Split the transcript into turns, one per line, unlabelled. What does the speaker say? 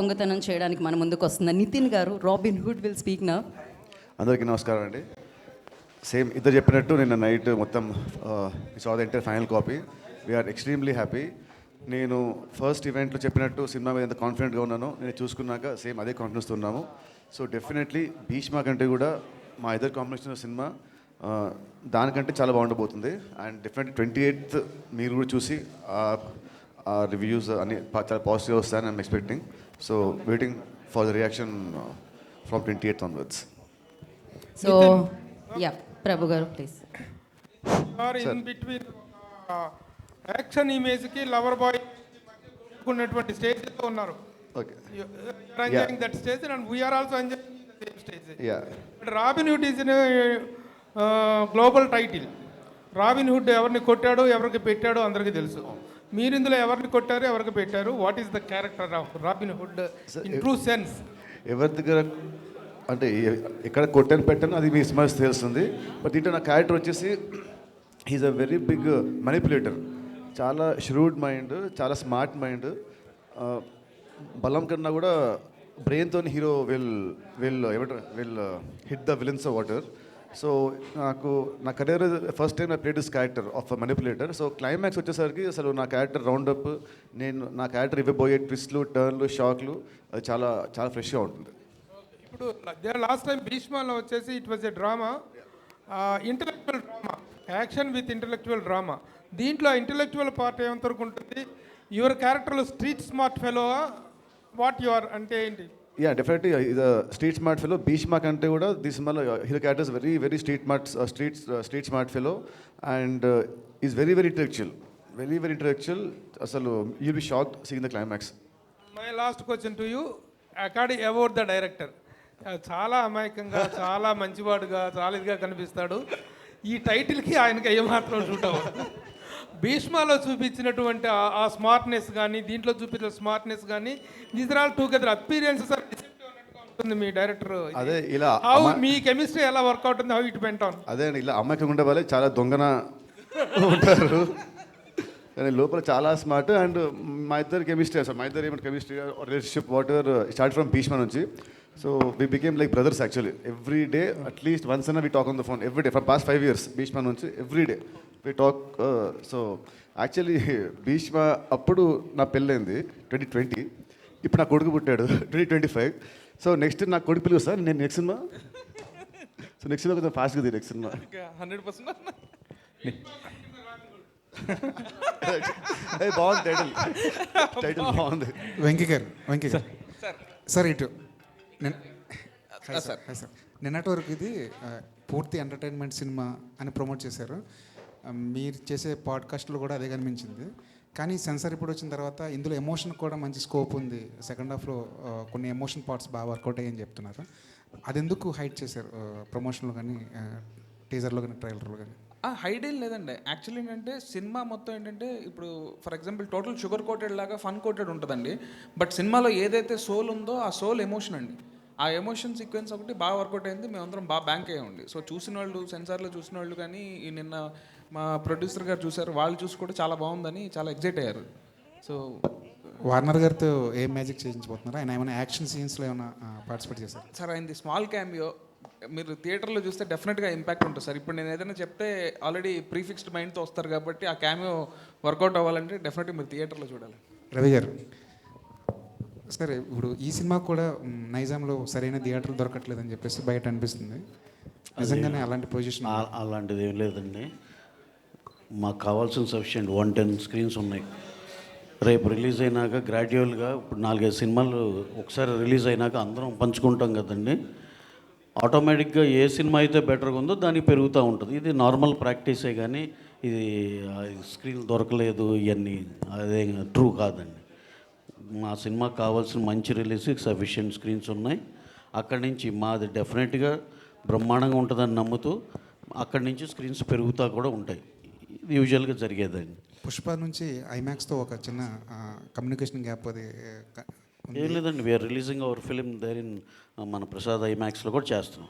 దొంగతనం చేయడానికి మన ముందుకు వస్తున్న నితిన్ గారు, Robin Hood will speak now.
అందరికీ నమస్కారం అండి. సేమ్ ఇద్దరు చెప్పినట్టు నిన్న నైట్ మొత్తం saw the entire final copy. We're extremely happy. నేను ఫస్ట్ ఈవెంట్లో చెప్పినట్టు సినిమా మీద ఎంత కాన్ఫిడెంట్గా ఉన్నానో నేను చూసుకున్నాక సేమ్ అదే కాన్ఫిడెన్స్తో ఉన్నాము. సో డెఫినెట్లీ భీష్మ కంటే కూడా మా ఇద్దరు కాంబినేషన్ సినిమా దానికంటే చాలా బాగుండబోతుంది. అండ్ డెఫినెట్లీ 28th మీరు కూడా చూసి ఆ రివ్యూస్ అన్ని చాలా పాజిటివ్గా వస్తాయని I'm expecting. So waiting for the reaction from 28th onwards.
So yeah Prabhu garu please.
In between action ఇమేజ్కి లవర్ బాయ్ ఉన్నటువంటి స్టేజ్లో ఉన్నారు.
Okay.
Enjoying that stage and we are also enjoying the same stage.
Yeah.
Robin Hood is global title. Robin Hood ఎవరిని కొట్టాడో ఎవరికి పెట్టాడో అందరికీ తెలుసు. మీరు ఇందులో ఎవరిని కొట్టారు, ఎవరికి పెట్టారు? What is the character of robin hood in true sense?
ఎవరి దగ్గర అంటే ఎక్కడ కొట్టాను పెట్టాను అది మీ సినిమా తెలుస్తుంది. బట్ దీంట్లో నా క్యారెక్టర్ వచ్చేసి he's a very big manipulator. చాలా ష్రూడ్ మైండ్, చాలా స్మార్ట్ మైండ్. బలం కన్నా కూడా బ్రెయిన్తో hero will hit the villains of water. So నా career first time I played this character of manipulator. So climax వచ్చేసరికి అసలు నా క్యారెక్టర్ రౌండప్, నా క్యారెక్టర్ ఇవ్వబోయే ట్విస్ట్లు, టర్న్లు, షాక్లు అది చాలా చాలా ఫ్రెష్గా ఉంటుంది.
ఇప్పుడు లాస్ట్ టైం భీష్మలో వచ్చేసి it was a drama, intellectual drama, action with intellectual drama. దీంట్లో ఇంటలెక్చువల్ పార్ట్ ఏమంతవరకు ఉంటుంది? యువర్ క్యారెక్టర్లో street smart fellow what your అంటే ఏంటి?
యా, డెఫినెట్లీ ఇది స్ట్రీట్ స్మార్ట్ ఫెలో. భీష్మ కంటే కూడా దిస్ సినిమాలో hero characters very very street smart fellow and is very very intellectual. అసలు you'll be shocked seeing the climax.
My last question to you according about the director. చాలా అమాయకంగా, చాలా మంచివాడుగా, చాలా ఇదిగా కనిపిస్తాడు. ఈ టైటిల్కి ఆయనకి ఏమాత్రం షూట్ అవ్వదు. భీష్మలో చూపించినటువంటి ఆ స్మార్ట్నెస్ కానీ, దీంట్లో చూపించిన స్మార్ట్నెస్ కానీ, these are all together appearances are ఉంటుంది మీ డైరెక్టర్.
అదే ఇలా
మీ కెమిస్ట్రీ ఎలా వర్కౌట్ ఉంది, హౌ ఇట్ వెంట్ ఆన్?
అదే అండి, ఇలా అమ్మాయికి ఉండే వాళ్ళే చాలా దొంగన ఉంటారు కానీ లోపల చాలా స్మార్ట్. అండ్ మా ఇద్దరు కెమిస్ట్రీ, అసలు మా ఇద్దరు ఏమంటే chemistry relationship whatever start from Bheeshma నుంచి. So we became like brothers actually. Every day at least once అన్న we talk on the phone every day for past 5 years. Bheeshma నుంచి every day we talk. So actually Bheeshma అప్పుడు నా పెళ్ళైంది 2020. ఇప్పుడు నా కొడుకు పుట్టాడు 2025. సో నెక్స్ట్ నా కొడుకు పిలుగు సార్ నేను next cinema. So next cinema కొంచెం ఫాస్ట్గా తీరు నెక్స్ట్ సినిమా
100%.
బాగుంది టైటిల్ బాగుంది.
వెంకీ గారు సార్ ఇటు సార్ నిన్నటి వరకు ఇది పూర్తి ఎంటర్టైన్మెంట్ సినిమా అని ప్రమోట్ చేశారు. మీరు చేసే పాడ్కాస్ట్లో కూడా అదే కనిపించింది. కానీ సెన్సార్ ఇప్పుడు వచ్చిన తర్వాత ఇందులో ఎమోషన్ కూడా మంచి స్కోప్ ఉంది. సెకండ్ హాఫ్లో కొన్ని ఎమోషన్ పార్ట్స్ బాగా వర్కౌట్ అయ్యని చెప్తున్నారు. అది ఎందుకు హైడ్ చేశారు ప్రమోషన్లో కానీ, టీజర్లో కానీ, ట్రైలర్లో కానీ?
హైడ్ ఏం లేదండి. యాక్చువల్లీ ఏంటంటే సినిమా మొత్తం ఏంటంటే ఇప్పుడు for example total sugar coated లాగా ఫన్ కోటెడ్ ఉంటుందండి. బట్ సినిమాలో ఏదైతే సోల్ ఉందో ఆ సోల్ ఎమోషన్ అండి. ఆ ఎమోషన్ సీక్వెన్స్ ఒకటి బాగా వర్కౌట్ అయింది. మేమందరం బాగా బ్యాంక్ అయ్యండి. సో చూసిన వాళ్ళు, సెన్సార్లో చూసిన వాళ్ళు కానీ, నిన్న మా ప్రొడ్యూసర్ గారు చూసారు, వాళ్ళు చూసి కూడా చాలా బాగుందని చాలా ఎగ్జైట్ అయ్యారు. సో
వార్నర్ గారితో ఏం మ్యాజిక్ చేయించబోతున్నారు? ఆయన ఏమైనా యాక్షన్ సీన్స్లో ఏమైనా పార్టిసిపేట్ చేశారు?
సార్ ఆయనది స్మాల్ క్యామియో. మీరు థియేటర్లో చూస్తే డెఫినెట్గా ఇంపాక్ట్ ఉంటుంది సార్. ఇప్పుడు నేను ఏదైనా చెప్తే ఆల్రెడీ ప్రీఫిక్స్డ్ మైండ్తో వస్తారు కాబట్టి ఆ క్యామియో వర్కౌట్ అవ్వాలంటే డెఫినెట్గా మీరు థియేటర్లో చూడాలి.
రవి గారు సరే, ఇప్పుడు ఈ సినిమా కూడా నైజాంలో సరైన థియేటర్లు దొరకట్లేదని చెప్పేసి బయట అనిపిస్తుంది. నిజంగానే అలాంటి పొజిషన్?
అలాంటిది ఏం లేదండి. మాకు కావాల్సిన సఫిషియెంట్ 110 స్క్రీన్స్ ఉన్నాయి. రేపు రిలీజ్ అయినాక గ్రాడ్యువల్గా ఇప్పుడు 4-5 సినిమాలు ఒకసారి రిలీజ్ అయినాక అందరం పంచుకుంటాం కదండి. ఆటోమేటిక్గా ఏ సినిమా అయితే బెటర్గా ఉందో దానికి పెరుగుతూ ఉంటుంది. ఇది నార్మల్ ప్రాక్టీసే కానీ ఇది స్క్రీన్ దొరకలేదు ఇవన్నీ అదే ట్రూ కాదండి. మా సినిమాకి కావాల్సిన మంచి రిలీజ్కి సఫిషియెంట్ స్క్రీన్స్ ఉన్నాయి. అక్కడి నుంచి మాది డెఫినెట్గా బ్రహ్మాండంగా ఉంటుందని నమ్ముతూ అక్కడి నుంచి స్క్రీన్స్ పెరుగుతూ కూడా ఉంటాయి. ఇది యూజువల్గా జరిగేదండి.
పుష్ప నుంచి ఐమాక్స్తో ఒక చిన్న కమ్యూనికేషన్ గ్యాప్ అది
ఏం లేదండి. We're releasing our film there in మన ప్రసాద్ ఐమాక్స్లో కూడా చేస్తున్నాం.